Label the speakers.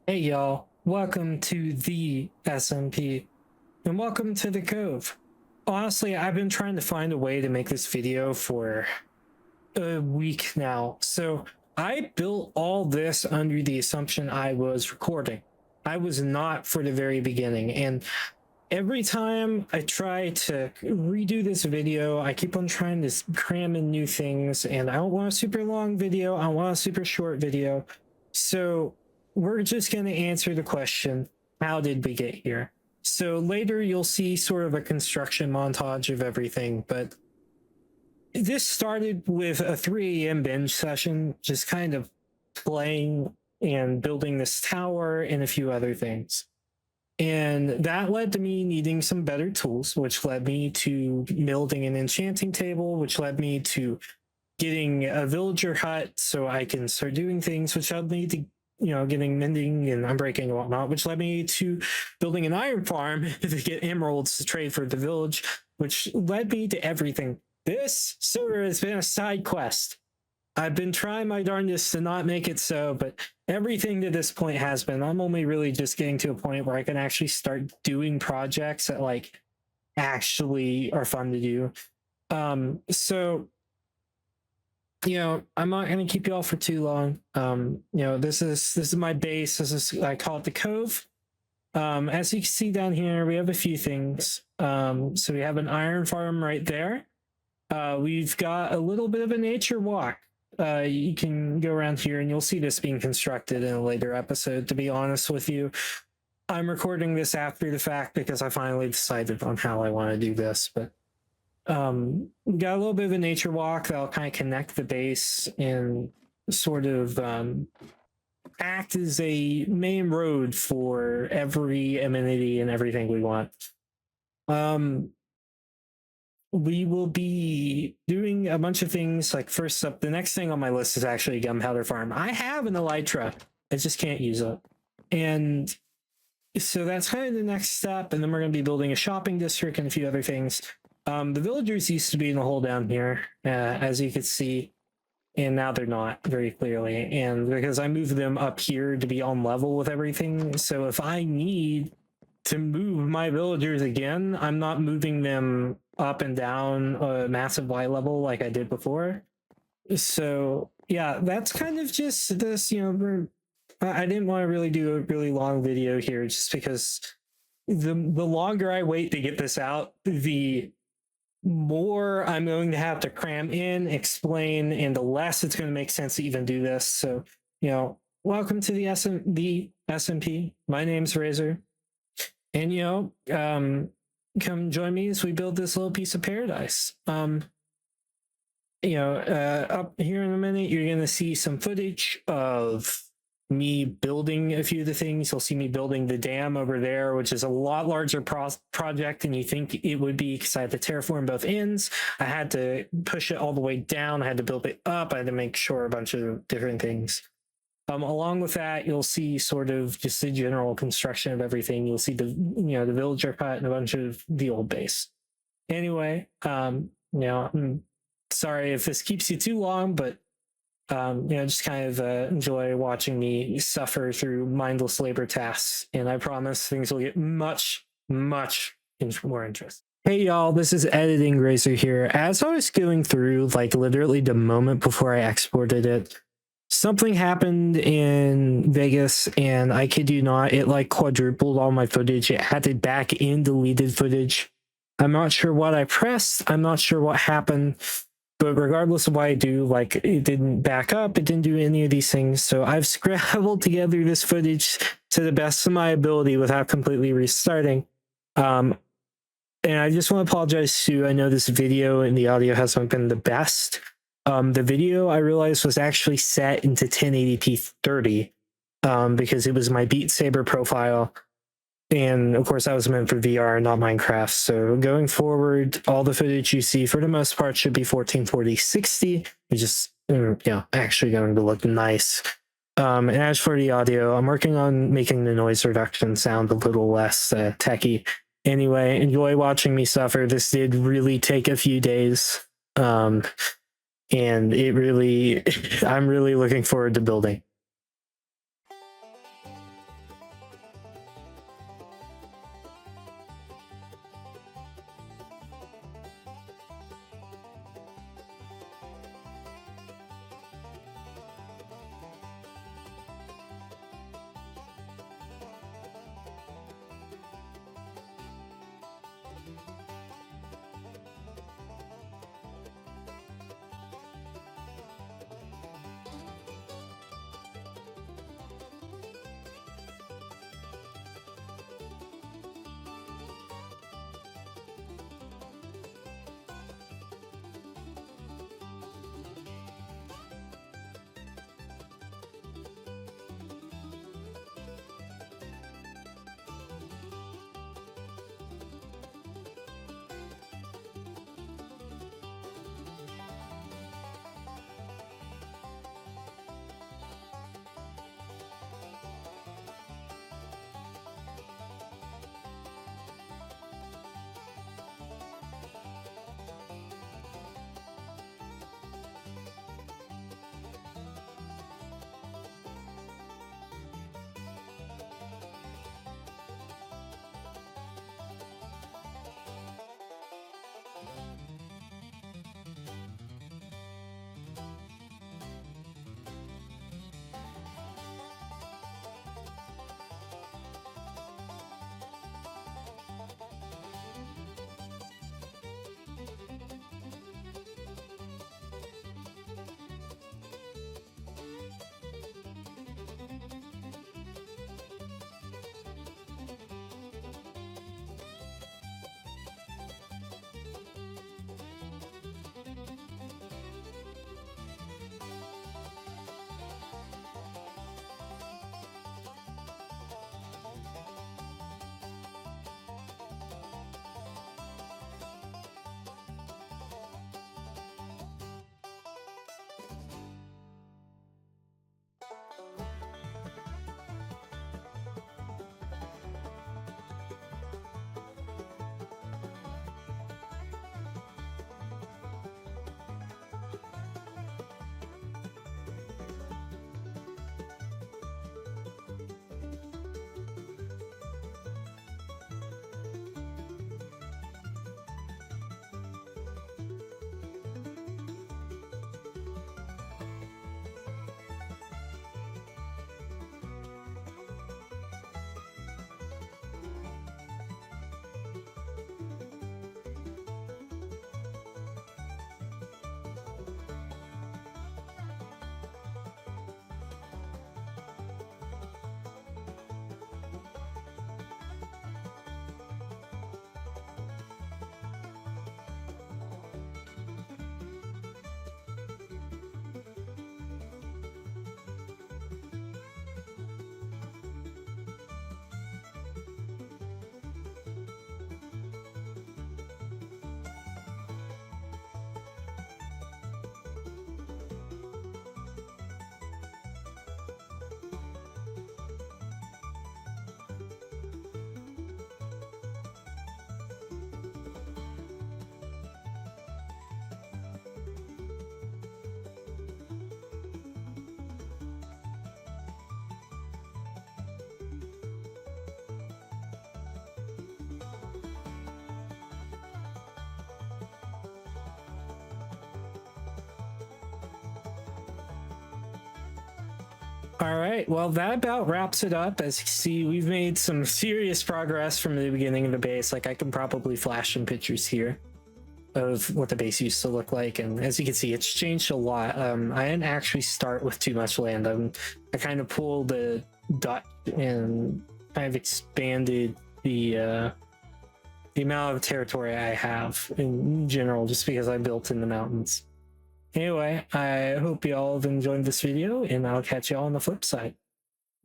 Speaker 1: Hey y'all, welcome to the SMP and welcome to the Cove. Honestly, I've been trying to find a way to make this video for a week now. So I built all this under the assumption I was recording. I was not for the very beginning. And every time I try to redo this video, I keep on trying to cram in new things. And I don't want a super long video. I want a super short video. So we're just going to answer the question, how did we get here? So later you'll see sort of a construction montage of everything, but this started with a 3 a.m. binge session, just kind of playing and building this tower and a few other things. And that led to me needing some better tools, which led me to building an enchanting table, which led me to getting a villager hut so I can start doing things, which led me to, getting mending and unbreaking and whatnot, which led me to building an iron farm to get emeralds to trade for the village, which led me to everything. This sort of has been a side quest. I've been trying my darndest to not make it so, but everything to this point has been. I'm only really just getting to a point where I can actually start doing projects that like actually are fun to do. So I'm not gonna keep you all for too long. This is my base. This is, I call it the Cove. As you can see down here, we have a few things. So we have an iron farm right there. We've got a little bit of a nature walk. You can go around here and you'll see this being constructed in a later episode. To be honest with you, I'm recording this after the fact because I finally decided on how I want to do this. But we got a little bit of a nature walk that'll kind of connect the base and sort of act as a main road for every amenity and everything we want. We will be doing a bunch of things. Like, first up, the next thing on my list is actually a gunpowder farm. I have an elytra, I just can't use it. And so that's kind of the next step. And then we're going to be building a shopping district and a few other things. The villagers used to be in the hole down here, as you could see, and now they're not, very clearly. And because I moved them up here to be on level with everything, so if I need to move my villagers again, I'm not moving them up and down a massive Y level like I did before. So yeah, that's kind of just this, I didn't want to really do a really long video here just because the longer I wait to get this out, the more I'm going to have to cram in, explain, and the less it's going to make sense to even do this. So, welcome to the SMP. My name's Razor. And come join me as we build this little piece of paradise. Up here in a minute, you're gonna see some footage of me building a few of the things. You'll see me building the dam over there, which is a lot larger project than you think it would be because I had to terraform both ends. I had to push it all the way down. I had to build it up. I had to make sure a bunch of different things. Along with that, you'll see sort of just the general construction of everything. You'll see the villager hut and a bunch of the old base. Anyway, I'm sorry if this keeps you too long, but just kind of enjoy watching me suffer through mindless labor tasks. And I promise things will get much, much more interesting. Hey y'all, this is Editing Razor here. As I was going through, like literally the moment before I exported it, something happened in Vegas, and I kid you not, it like quadrupled all my footage. It added back in deleted footage. I'm not sure what I pressed. I'm not sure what happened, but regardless of what I do, like it didn't back up. It didn't do any of these things. So I've scrambled together this footage to the best of my ability without completely restarting. And I just want to apologize too. I know this video and the audio hasn't been the best. The video I realized was actually set into 1080p 30 because it was my Beat Saber profile. And of course, that was meant for VR, not Minecraft. So going forward, all the footage you see for the most part should be 1440 60, which is actually going to look nice. And as for the audio, I'm working on making the noise reduction sound a little less techy. Anyway, enjoy watching me suffer. This did really take a few days. And it really, I'm really looking forward to building. All right, well, that about wraps it up. As you see, we've made some serious progress from the beginning of the base. Like, I can probably flash some pictures here of what the base used to look like, and as you can see, it's changed a lot. I didn't actually start with too much land. I kind of pulled the dot and kind of expanded the amount of territory I have in general, just because I built in the mountains. Anyway, I hope you all have enjoyed this video, and I'll catch you all on the flip side.